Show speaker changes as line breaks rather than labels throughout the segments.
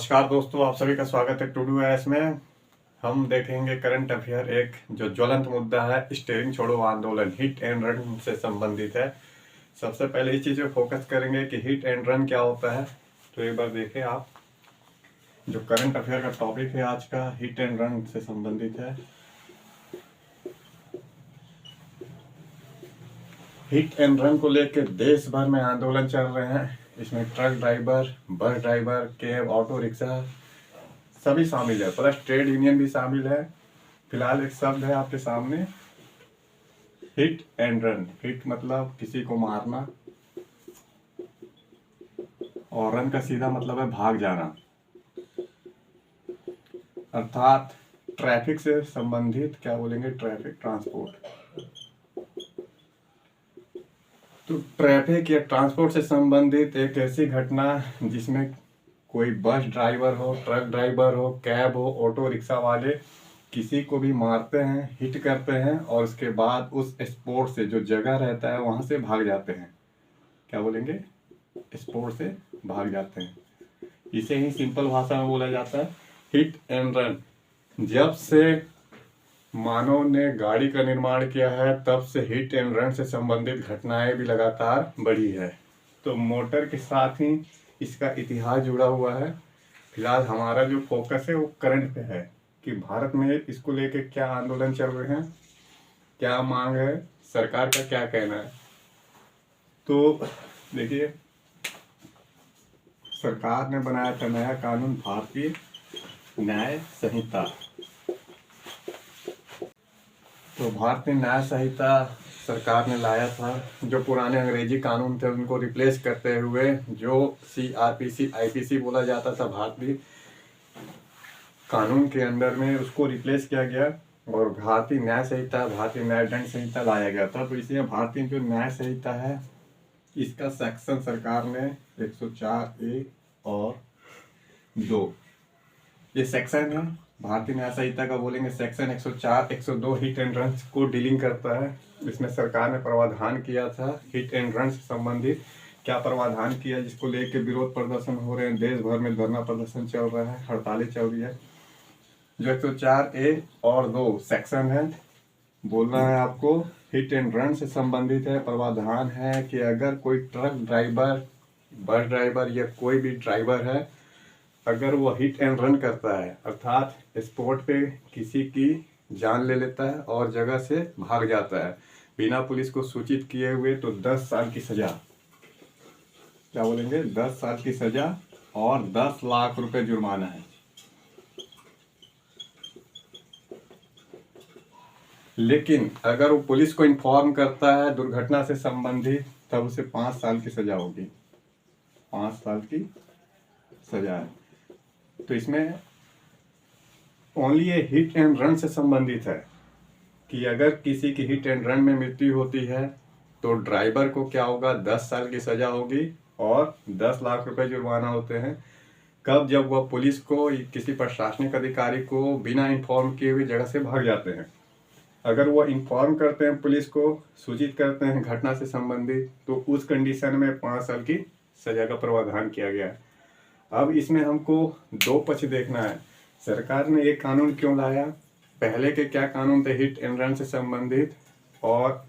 नमस्कार दोस्तों, आप सभी का स्वागत है टू डू एस में। हम देखेंगे करंट अफेयर, एक जो ज्वलंत मुद्दा है स्टीयरिंग छोड़ो आंदोलन, हिट एंड रन से संबंधित है। सबसे पहले इस चीज़ पे फोकस करेंगे कि हिट एंड रन क्या होता है। तो एक बार देखें आप, जो करंट अफेयर का टॉपिक है आज का, हिट एंड रन से संबंधित है। हिट एंड रन को लेकर देश भर में आंदोलन चल रहे हैं। इसमें truck driver, bus driver, cab, auto rickshaw सभी शामिल है, प्लस ट्रेड यूनियन भी शामिल है। फिलहाल एक शब्द है आपके सामने, हिट एंड रन। हिट मतलब किसी को मारना, और रन का सीधा मतलब है भाग जाना, अर्थात ट्रैफिक से संबंधित, क्या बोलेंगे, ट्रैफिक ट्रांसपोर्ट। तो ट्रैफिक या ट्रांसपोर्ट से संबंधित एक ऐसी घटना जिसमें कोई बस ड्राइवर हो, ट्रक ड्राइवर हो, कैब हो, ऑटो रिक्शा वाले किसी को भी मारते हैं, हिट करते हैं, और उसके बाद उस स्पॉट से, जो जगह रहता है वहां से भाग जाते हैं। क्या बोलेंगे, स्पॉट से भाग जाते हैं। इसे ही सिंपल भाषा में बोला जाता है हिट एंड रन। जब से मानव ने गाड़ी का निर्माण किया है, तब से हिट एंड रन से संबंधित घटनाएं भी लगातार बढ़ी है। तो मोटर के साथ ही इसका इतिहास जुड़ा हुआ है। फिलहाल हमारा जो फोकस है वो करंट पे है कि भारत में इसको लेके क्या आंदोलन चल रहे हैं, क्या मांग है, सरकार का क्या कहना है। तो देखिए, सरकार ने बनाया था नया कानून, भारतीय न्याय संहिता। तो भारतीय न्याय संहिता सरकार ने लाया था, जो पुराने अंग्रेजी कानून थे उनको रिप्लेस करते हुए, जो CRPC IPC बोला जाता था भारतीय कानून के अंदर में, उसको रिप्लेस किया गया और भारतीय न्याय संहिता, भारतीय न्याय दंड संहिता लाया गया था। तो इसलिए भारतीय जो न्याय संहिता है, इसका सेक्शन सरकार ने 104A और 2, ये सेक्शन है भारतीय न्याय संहिता का, बोलेंगे सेक्शन 104, 102 हिट एंड रन को डीलिंग करता है। इसमें सरकार ने प्रावधान किया था हिट एंड रन से संबंधित। क्या प्रावधान किया, जिसको लेकर विरोध प्रदर्शन हो रहे हैं, देश भर में धरना प्रदर्शन चल रहा है, हड़तालें चल रही है। जो 104A और 2 सेक्शन है, बोलना है आपको, हिट एंड रन से संबंधित है। प्रावधान है कि अगर कोई ट्रक ड्राइवर, बस ड्राइवर या कोई भी ड्राइवर है, अगर वो हिट एंड रन करता है, अर्थात स्पॉट पे किसी की जान ले लेता है और जगह से भाग जाता है बिना पुलिस को सूचित किए हुए, तो 10 साल की सजा, क्या बोलेंगे, 10 साल की सजा और 10 लाख रुपए जुर्माना है। लेकिन अगर वो पुलिस को इन्फॉर्म करता है दुर्घटना से संबंधित, तब उसे 5 साल की सजा होगी, 5 साल की सजा है। तो इसमें ओनली ये हिट एंड रन से संबंधित है कि अगर किसी की हिट एंड रन में मृत्यु होती है, तो ड्राइवर को क्या होगा, 10 साल की सजा होगी और 10 लाख रुपए जुर्माना होते हैं। कब, जब वह पुलिस को, किसी प्रशासनिक अधिकारी को बिना इन्फॉर्म किए हुए जगह से भाग जाते हैं। अगर वो इन्फॉर्म करते हैं, पुलिस को सूचित करते हैं घटना से संबंधित, तो उस कंडीशन में 5 साल की सजा का प्रावधान किया गया है। अब इसमें हमको 2 पक्ष देखना है। सरकार ने ये कानून क्यों लाया, पहले के क्या कानून थे हिट एंड रन से संबंधित, और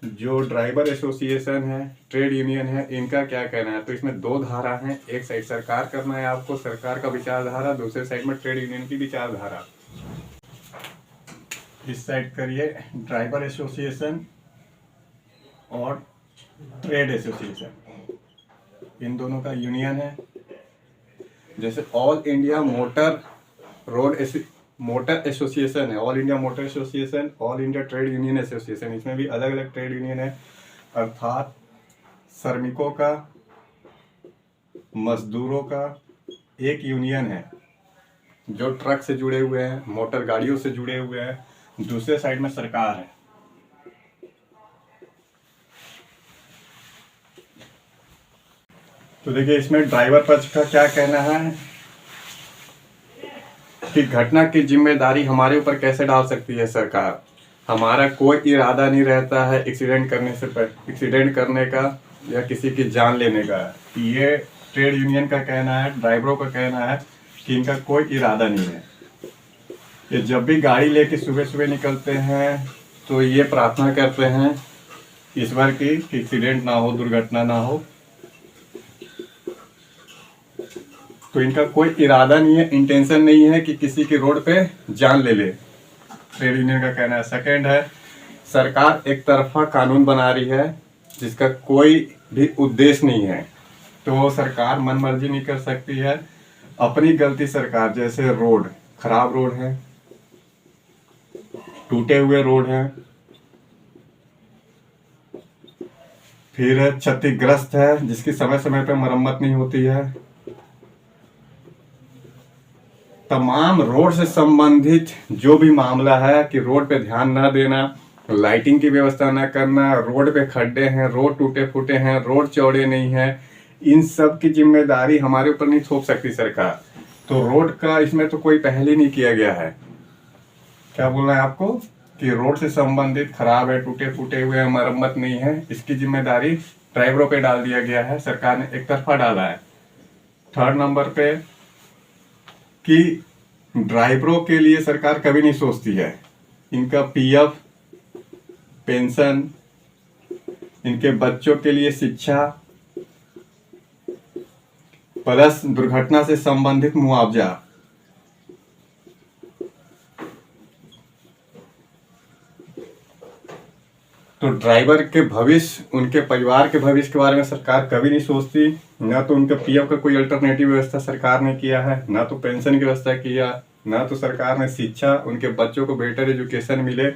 जो ड्राइवर एसोसिएशन है, ट्रेड यूनियन है, इनका क्या कहना है। तो इसमें 2 धारा हैं, एक साइड सरकार करना है आपको, सरकार का विचारधारा, दूसरे साइड में ट्रेड यूनियन की विचारधारा। इस साइड करिए ड्राइवर एसोसिएशन और ट्रेड एसोसिएशन, इन दोनों का यूनियन है। जैसे ऑल इंडिया मोटर एसोसिएशन है, all India motor association, all India trade union association, इसमें भी अलग अलग ट्रेड यूनियन है। अर्थात श्रमिकों का, मजदूरों का एक यूनियन है जो ट्रक से जुड़े हुए हैं, मोटर गाड़ियों से जुड़े हुए हैं। दूसरे साइड में सरकार है। तो देखिए, इसमें ड्राइवर पक्ष का क्या कहना है कि घटना की जिम्मेदारी हमारे ऊपर कैसे डाल सकती है सरकार। हमारा कोई इरादा नहीं रहता है एक्सीडेंट करने का या किसी की जान लेने का। ये ट्रेड यूनियन का कहना है, ड्राइवरों का कहना है। कि इनका कोई इरादा नहीं है। ये जब भी गाड़ी लेके सुबह सुबह निकलते हैं तो ये प्रार्थना करते हैं ईश्वर की कि एक्सीडेंट ना हो, दुर्घटना ना हो। तो इनका कोई इरादा नहीं है, इंटेंशन नहीं है कि किसी की रोड पे जान ले ले, ट्रेड यूनियन का कहना है। सेकंड है, सरकार एक तरफा कानून बना रही है जिसका कोई भी उद्देश्य नहीं है, तो सरकार मन मर्जी नहीं कर सकती है। अपनी गलती सरकार, जैसे रोड खराब रोड है, टूटे हुए रोड है, फिर क्षतिग्रस्त है जिसकी समय समय पर मरम्मत नहीं होती है, तमाम रोड से संबंधित जो भी मामला है कि रोड पे ध्यान ना देना, लाइटिंग की व्यवस्था ना करना, रोड पे खड्डे हैं, रोड टूटे फूटे हैं, रोड चौड़े नहीं है, इन सब की जिम्मेदारी हमारे ऊपर नहीं थोप सकती सरकार। तो रोड का इसमें तो कोई पहल ही नहीं किया गया है। क्या बोलना है आपको कि रोड से संबंधित खराब है, टूटे फूटे हुए हैं, मरम्मत नहीं है, इसकी जिम्मेदारी ड्राइवरों पे डाल दिया गया है, सरकार ने एक तरफा डाला है। थर्ड नंबर पे कि ड्राइवरों के लिए सरकार कभी नहीं सोचती है। इनका पीएफ, पेंशन, इनके बच्चों के लिए शिक्षा, प्लस दुर्घटना से संबंधित मुआवजा, तो ड्राइवर के भविष्य, उनके परिवार के भविष्य के बारे में सरकार कभी नहीं सोचती। ना तो उनके पीएफ का कोई अल्टरनेटिव व्यवस्था सरकार ने किया है, ना तो पेंशन की व्यवस्था किया, ना तो सरकार ने शिक्षा, उनके बच्चों को बेटर एजुकेशन मिले,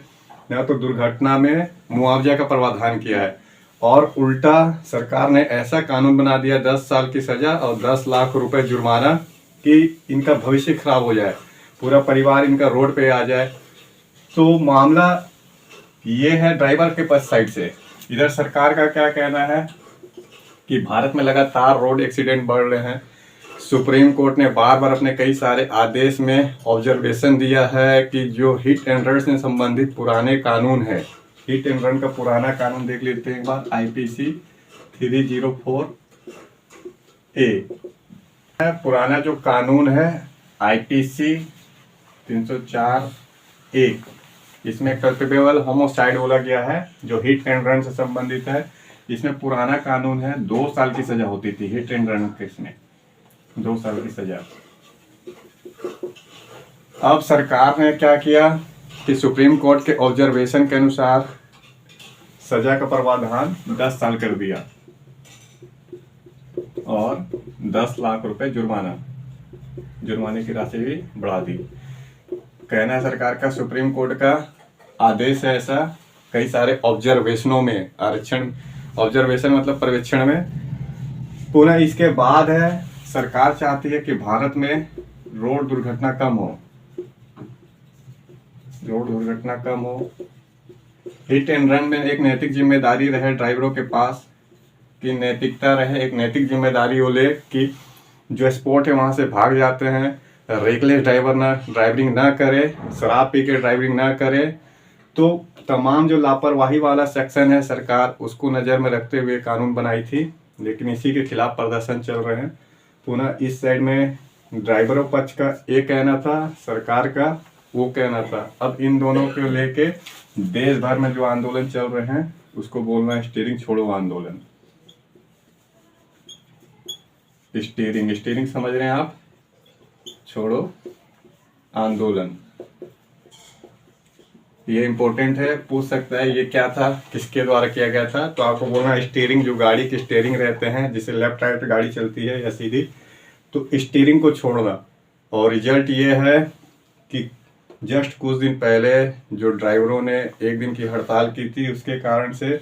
ना तो दुर्घटना में मुआवजा का प्रावधान किया है। और उल्टा सरकार ने ऐसा कानून बना दिया 10 साल की सजा और 10 लाख रुपए जुर्माना कि इनका भविष्य खराब हो जाए, पूरा परिवार इनका रोड पे आ जाए। तो मामला ये है ड्राइवर के पास साइड से। इधर सरकार का क्या कहना है कि भारत में लगातार रोड एक्सीडेंट बढ़ रहे हैं। सुप्रीम कोर्ट ने बार बार अपने कई सारे आदेश में ऑब्जर्वेशन दिया है कि जो हिट एंड रन से संबंधित पुराने कानून है, हिट एंड रन का पुराना कानून देख लेते हैं एक बार, IPC 304A पुराना जो कानून है IPC 304A, इसमें कल्पेबल होमोसाइड बोला गया है जो हिट एंड रन से संबंधित है। इसमें पुराना कानून है 2 साल की सजा होती थी हिट एंड रन केस में, 2 साल की सजा। अब सरकार ने क्या किया कि सुप्रीम कोर्ट के ऑब्जर्वेशन के अनुसार सजा का प्रावधान 10 साल कर दिया और 10 लाख रुपए जुर्माने की राशि भी बढ़ा दी। कहना है सरकार का, सुप्रीम कोर्ट का आदेश है ऐसा, कई सारे ऑब्जर्वेशनों में, आरक्षण ऑब्जर्वेशन मतलब पर्यवेक्षण में। पुनः इसके बाद है सरकार चाहती है कि भारत में रोड दुर्घटना कम हो, रोड दुर्घटना कम हो। हिट एंड रन में एक नैतिक जिम्मेदारी रहे ड्राइवरों के पास, कि नैतिकता रहे, एक नैतिक जिम्मेदारी वो ले कि जो स्पॉट है वहां से भाग जाते हैं, रेकलेस ड्राइविंग ना करे, शराब पी के ड्राइविंग ना करे। तो तमाम जो लापरवाही वाला सेक्शन है सरकार उसको नज़र में रखते हुए कानून बनाई थी, लेकिन इसी के खिलाफ प्रदर्शन चल रहे हैं। पुनः इस साइड में ड्राइवरों पक्ष का एक कहना था, सरकार का वो कहना था। अब इन दोनों को लेके देश भर में जो आंदोलन चल रहे हैं उसको बोलना है स्टीयरिंग छोड़ो आंदोलन। स्टीयरिंग समझ रहे हैं आप, छोड़ो आंदोलन, ये इंपॉर्टेंट है, पूछ सकता है ये क्या था, किसके द्वारा किया गया था। तो आपको बोलना स्टीयरिंग, जो गाड़ी के स्टीयरिंग रहते हैं जिसे लेफ्ट राइट पे गाड़ी चलती है या सीधी, तो स्टीयरिंग को छोड़ना। और रिजल्ट ये है कि जस्ट कुछ दिन पहले जो ड्राइवरों ने 1 दिन की हड़ताल की थी, उसके कारण से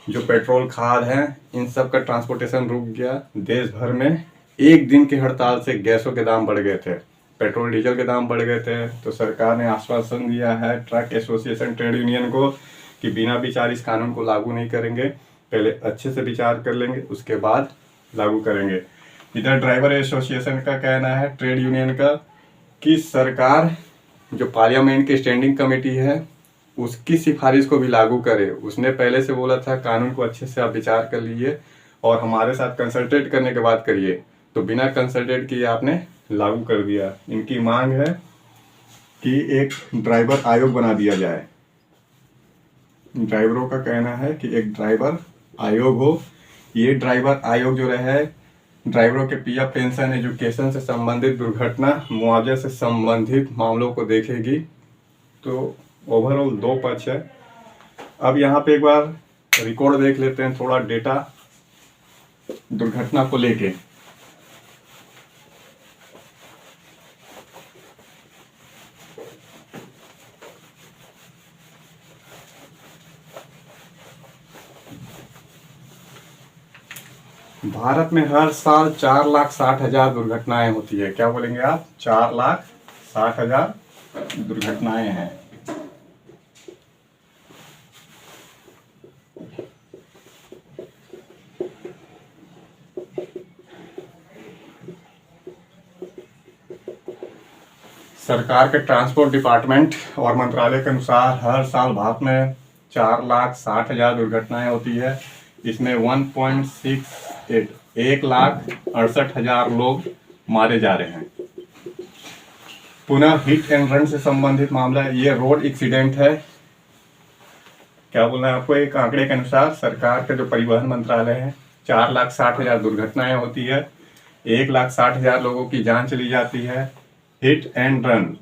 जो पेट्रोल खाद है इन सब का ट्रांसपोर्टेशन रुक गया देश भर में। 1 दिन की हड़ताल से गैसों के दाम बढ़ गए थे, पेट्रोल डीजल के दाम बढ़ गए थे। तो सरकार ने आश्वासन दिया है ट्रक एसोसिएशन ट्रेड यूनियन को कि बिना विचार इस कानून को लागू नहीं करेंगे, पहले अच्छे से विचार कर लेंगे उसके बाद लागू करेंगे। इधर ड्राइवर एसोसिएशन का कहना है, ट्रेड यूनियन का, कि सरकार जो पार्लियामेंट की स्टैंडिंग कमेटी है उसकी सिफारिश को भी लागू करे। उसने पहले से बोला था कानून को अच्छे से आप विचार कर लीजिए और हमारे साथ कंसल्टेट करने के बाद करिए, तो बिना कंसल्टेट किए आपने लागू कर दिया। इनकी मांग है कि एक ड्राइवर आयोग बना दिया जाए। ड्राइवरों का कहना है कि एक ड्राइवर आयोग हो। ये ड्राइवर आयोग जो रहे, ड्राइवरों के पीएफ, पेंशन, एजुकेशन से संबंधित, दुर्घटना मुआवजे से संबंधित मामलों को देखेगी। तो ओवरऑल 2 पक्ष है। अब यहाँ पे एक बार रिकॉर्ड देख लेते हैं, थोड़ा डेटा दुर्घटना को लेके। भारत में हर साल 4,60,000 दुर्घटनाएं होती है। क्या बोलेंगे आप? 4,60,000 दुर्घटनाएं हैं। सरकार के ट्रांसपोर्ट डिपार्टमेंट और मंत्रालय के अनुसार हर साल भारत में 4,60,000 दुर्घटनाएं होती है। इसमें 1,68,00,000 लोग मारे जा रहे हैं। पुनः हिट एंड रन से संबंधित मामला, ये रोड एक्सीडेंट है। क्या बोलना है आपको? एक आंकड़े के अनुसार सरकार का जो परिवहन मंत्रालय है, 4,60,000 दुर्घटनाएं होती है, 1,60,000 लोगों की जान चली जाती है। Hit and run,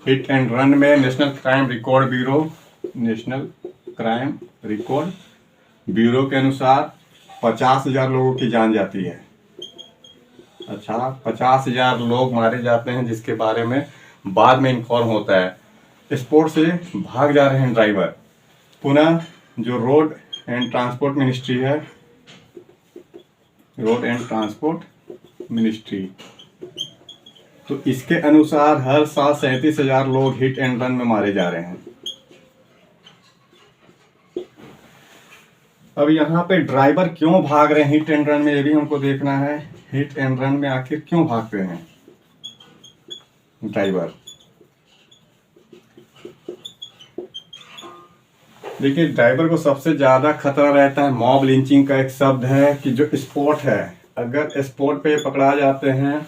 hit and run में नेशनल क्राइम रिकॉर्ड ब्यूरो के अनुसार 50,000 लोगों की जान जाती है। अच्छा, 50,000 लोग मारे जाते हैं, जिसके बारे में बाद में इन्फॉर्म होता है। स्पोर्ट से भाग जा रहे हैं ड्राइवर। पुनः जो रोड एंड ट्रांसपोर्ट मिनिस्ट्री है, रोड एंड ट्रांसपोर्ट मिनिस्ट्री, तो इसके अनुसार हर साल 37,000 लोग हिट एंड रन में मारे जा रहे हैं। अब यहाँ पे ड्राइवर क्यों भाग रहे हैं हिट एंड रन में, ये भी हमको देखना है। हिट एंड रन में आखिर क्यों भागते हैं ड्राइवर? देखिए, ड्राइवर को सबसे ज्यादा खतरा रहता है मॉब लिंचिंग का। एक शब्द है कि जो स्पॉट है, अगर स्पॉट पे पकड़ा जाते हैं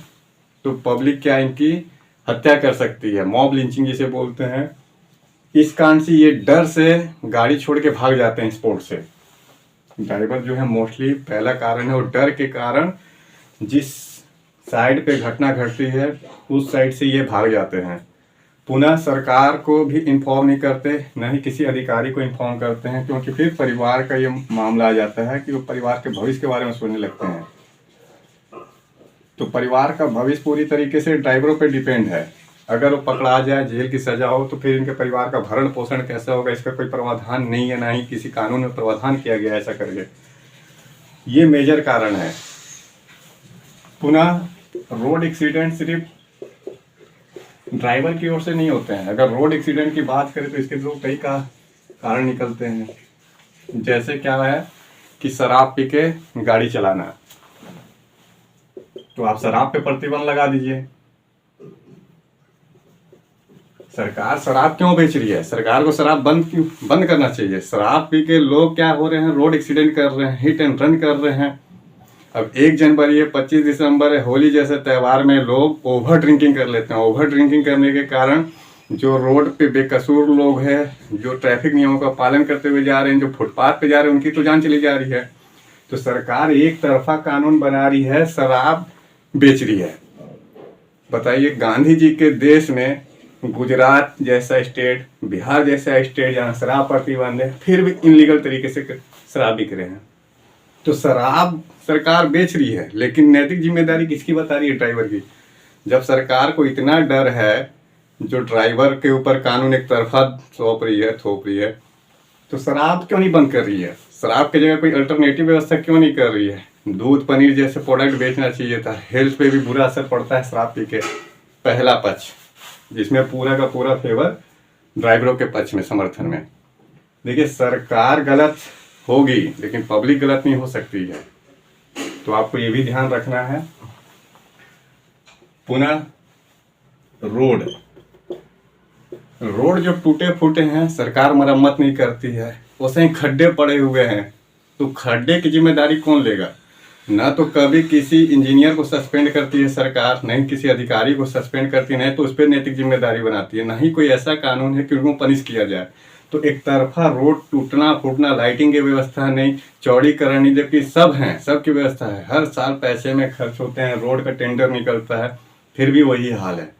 तो पब्लिक क्या इनकी हत्या कर सकती है। मॉब लिंचिंग जिसे बोलते हैं। इस कारण से ये डर से गाड़ी छोड़ के भाग जाते हैं स्पॉट से। ड्राइवर जो है मोस्टली पहला कारण है, और डर के कारण जिस साइड पे घटना घटती है उस साइड से ये भाग जाते हैं। पुनः सरकार को भी इन्फॉर्म नहीं करते, न ही किसी अधिकारी को इन्फॉर्म करते हैं, क्योंकि फिर परिवार का ये मामला आ जाता है कि वो परिवार के भविष्य के बारे में सोचने लगते हैं। तो परिवार का भविष्य पूरी तरीके से ड्राइवरों पे डिपेंड है। अगर वो पकड़ा जाए, जेल की सजा हो, तो फिर इनके परिवार का भरण पोषण कैसे होगा, इसका कोई प्रावधान नहीं है, ना ही किसी कानून में प्रावधान किया गया ऐसा करके। ये मेजर कारण है। पुनः रोड एक्सीडेंट सिर्फ ड्राइवर की ओर से नहीं होते हैं। अगर रोड एक्सीडेंट की बात करें तो इसके तो कई कारण निकलते हैं। जैसे क्या है कि शराब पी के गाड़ी चलाना, तो आप शराब पे प्रतिबंध लगा दीजिए। सरकार शराब क्यों बेच रही है? सरकार को शराब बंद करना चाहिए। शराब पी के लोग क्या हो रहे हैं? रोड एक्सीडेंट कर रहे हैं, हिट एंड रन कर रहे हैं। अब 1 जनवरी है, 25 दिसंबर है, होली जैसे त्यौहार में लोग ओवर ड्रिंकिंग कर लेते हैं। ओवर ड्रिंकिंग करने के कारण जो रोड पे बेकसूर लोग हैं, जो ट्रैफिक नियमों का पालन करते हुए जा रहे हैं, जो फुटपाथ पे जा रहे हैं, उनकी तो जान चली जा रही है। तो सरकार एक तरफा कानून बना रही है, शराब बेच रही है। बताइए, गांधी जी के देश में गुजरात जैसा स्टेट, बिहार जैसा स्टेट जहाँ शराब प्रतिबंध है, फिर भी इनलीगल तरीके से शराब बिक रहे हैं। तो शराब सरकार बेच रही है, लेकिन नैतिक जिम्मेदारी किसकी बता रही है? ड्राइवर की। जब सरकार को इतना डर है, जो ड्राइवर के ऊपर कानून एक तरफा थोप रही है, तो शराब क्यों नहीं बंद कर रही है? शराब की जगह कोई अल्टरनेटिव व्यवस्था क्यों नहीं कर रही है? दूध, पनीर जैसे प्रोडक्ट बेचना चाहिए था। हेल्थ पे भी बुरा असर पड़ता है शराब पी के। पहला पक्ष, जिसमें पूरा का पूरा फेवर ड्राइवरों के पक्ष में, समर्थन में। देखिए, सरकार गलत होगी लेकिन पब्लिक गलत नहीं हो सकती है, तो आपको ये भी ध्यान रखना है। पुनः रोड जो टूटे फूटे हैं, सरकार मरम्मत नहीं करती है, वैसे ही खड्डे पड़े हुए हैं, तो खड्डे की जिम्मेदारी कौन लेगा? ना तो कभी किसी इंजीनियर को सस्पेंड करती है सरकार, नहीं किसी अधिकारी को सस्पेंड करती है, नहीं तो उस पर नैतिक जिम्मेदारी बनाती है, ना ही कोई ऐसा कानून है कि उनको पनिश किया जाए। तो एक तरफा रोड टूटना फूटना, लाइटिंग की व्यवस्था नहीं, चौड़ीकरण नहीं, जबकि सब हैं, सब की व्यवस्था है, हर साल पैसे में खर्च होते हैं, रोड का टेंडर निकलता है, फिर भी वही हाल है।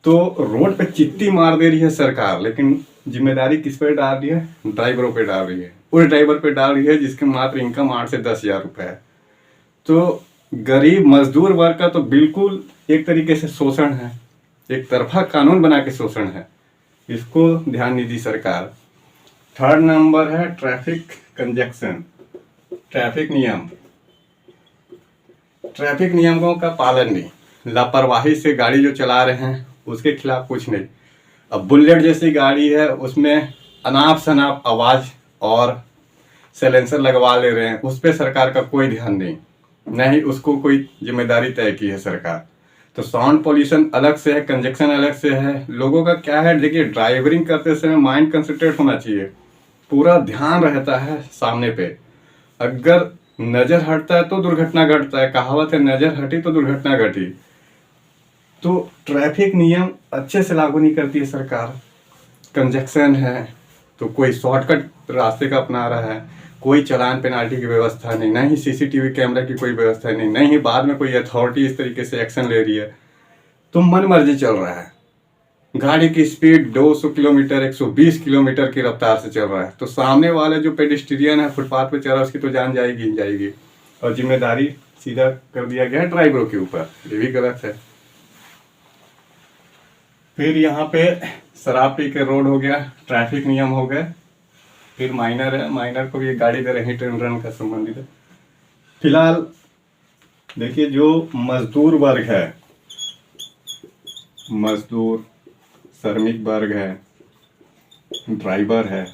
तो रोड पे चित्ती मार दे रही है सरकार, लेकिन जिम्मेदारी किस पे डाल रही है? ड्राइवरों पे डाल रही है, उस ड्राइवर पे डाल रही है जिसके मात्र इनकम 8 से 10 हज़ार रुपए है। तो गरीब मजदूर वर्ग का तो बिल्कुल एक तरीके से शोषण है, एक तरफा कानून बना के शोषण है, इसको ध्यान नहीं दी सरकार। थर्ड नंबर है ट्रैफिक कंजेक्शन, ट्रैफिक नियम, ट्रैफिक नियमों का पालन नहीं, लापरवाही से गाड़ी जो चला रहे हैं उसके खिलाफ कुछ नहीं। अब बुलेट जैसी गाड़ी है, उसमें अनाप शनाप आवाज और साइलेंसर लगवा ले रहे हैं, उस पर सरकार का कोई ध्यान नहीं, न ही उसको कोई जिम्मेदारी तय की है सरकार। तो साउंड पोल्यूशन अलग से है, कंजेक्शन अलग से है। लोगों का क्या है, देखिए ड्राइवरिंग करते समय माइंड कंसंट्रेट होना चाहिए, पूरा ध्यान रहता है सामने पे। अगर नजर हटता है तो दुर्घटना घटता है, कहावत है नजर हटी तो दुर्घटना घटी। तो ट्रैफिक नियम अच्छे से लागू नहीं करती है सरकार। कंजेक्शन है तो कोई शॉर्टकट रास्ते का अपना रहा है, कोई चालान पेनाल्टी की व्यवस्था नहीं, ना ही सीसीटीवी कैमरा की कोई व्यवस्था नहीं, नहीं ही बाद में कोई अथॉरिटी इस तरीके से एक्शन ले रही है। तो मन मर्जी चल रहा है, गाड़ी की स्पीड 200 किलोमीटर 120 किलोमीटर की रफ्तार से चल रहा है। तो सामने वाले जो पेडिस्ट्रियन है, फुटपाथ पे चल रहा है, उसकी तो जान जाएगी ही जाएगी, और जिम्मेदारी सीधा कर दिया गया है ड्राइवरों के ऊपर, ये भी गलत है। फिर यहाँ पे शराब पी के रोड हो गया, ट्रैफिक नियम हो गए। फिर माइनर है, माइनर को भी गाड़ी दे रहे हैं, हिट एंड रन का संबंधित है। फिलहाल देखिए जो मजदूर वर्ग है, मजदूर श्रमिक वर्ग है, ड्राइवर है,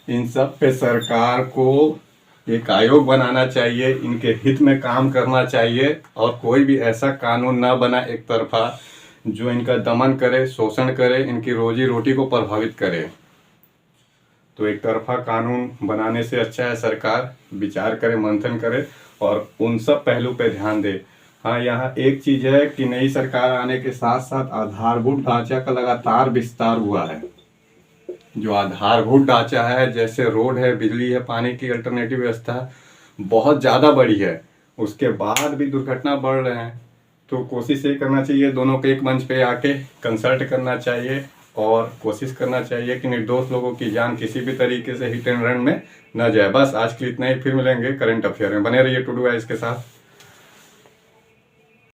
इन सब पे सरकार को एक आयोग बनाना चाहिए, इनके हित में काम करना चाहिए, और कोई भी ऐसा कानून ना बना एक तरफा जो इनका दमन करे, शोषण करे, इनकी रोजी रोटी को प्रभावित करे। तो एक तरफा कानून बनाने से अच्छा है सरकार विचार करे, मंथन करे और उन सब पहलू पे ध्यान दे। हाँ, यहाँ एक चीज है कि नई सरकार आने के साथ साथ आधारभूत ढांचा का लगातार विस्तार हुआ है। जो आधारभूत ढांचा है, जैसे रोड है, बिजली है, पानी की अल्टरनेटिव व्यवस्था बहुत ज़्यादा बढ़ी है, उसके बाद भी दुर्घटना बढ़ रहे हैं। तो कोशिश ये करना चाहिए, दोनों के एक मंच पे आके कंसल्ट करना चाहिए और कोशिश करना चाहिए कि निर्दोष लोगों की जान किसी भी तरीके से हिट एंड रन में न जाए। बस आज के लिए इतना ही, फिर मिलेंगे करंट अफेयर में। बने रहिए टुडू गाइस के साथ।